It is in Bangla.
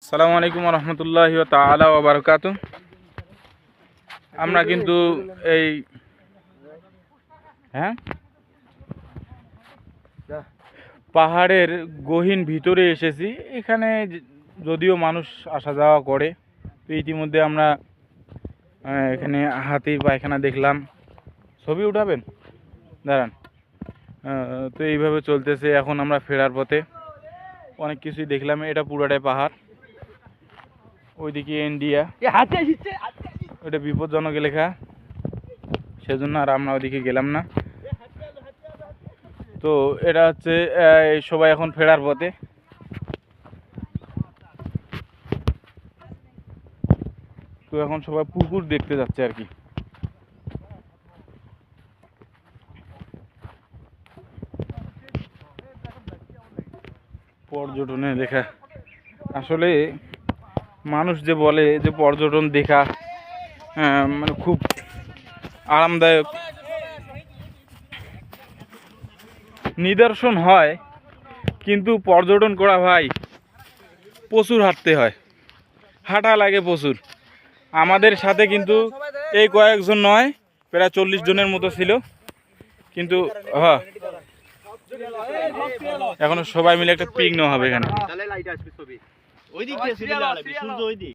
আসসালামু আলাইকুম রহমতুল্লাহি তাআলা ওয়া বারাকাতুহু। আমরা কিন্তু এই পাহাড়ের গহীন ভিতরে এসেছি। এখানে যদিও মানুষ আসা যাওয়া করে, তো ইতিমধ্যে আমরা এখানে হাতির পায়খানা দেখলাম। ছবি উঠাবেন, দাঁড়ান। তো এইভাবে চলতেছে। এখন আমরা ফেরার পথে অনেক কিছুই দেখলাম। এটা পুরোটাই পাহাড়, ওইদিকে ইন্ডিয়া, ওইটা বিপজ্জনক এলাকা, সেজন্য আর আমরা ওইদিকে গেলাম না। তো এটা হচ্ছে সবাই এখন ফেরার পথে। তো এখন সবাই পুকুর দেখতে যাচ্ছে আর কি। পর্যটনে দেখা, আসলে মানুষ যে বলে যে পর্যটন দেখা মানে খুব আরামদায়ক, নিদর্শন হয়, কিন্তু পর্যটন করা ভাই প্রচুর হাঁটতে হয়, হাঁটা লাগে প্রচুর। আমাদের সাথে কিন্তু এই কয়েকজন নয়, প্রায় 40 জনের মতো ছিল। কিন্তু হ্যাঁ, এখন সবাই মিলে একটা পিকনিক হবে এখানে।